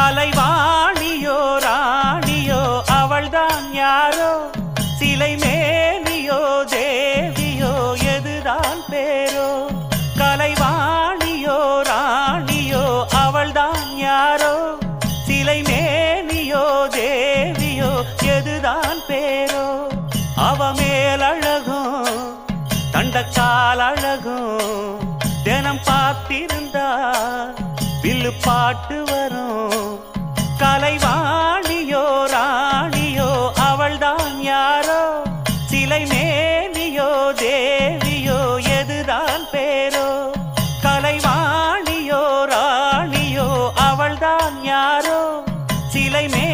கலைவாணியோ ராணியோ அவள்தான் யாரோ, சிலை மேனியோ தேவியோ எதுதான் பேரோ. கலைவாணியோ ராணியோ அவள்தான் யாரோ, சிலை மேனியோ தேவியோ எதுதான் பேரோ. அவ மேலழகும் தண்டக்கால் அழகும் தினம் பார்த்திருந்தா வில்லு பாட்டு வரும். கலைவாணியோ ராணியோ அவள்தான் யாரோ, சிலை மேனியோ தேவியோ எதுதான் பேரோ. கலைவாணியோ ராணியோ அவள்தான் யாரோ, சிலை மே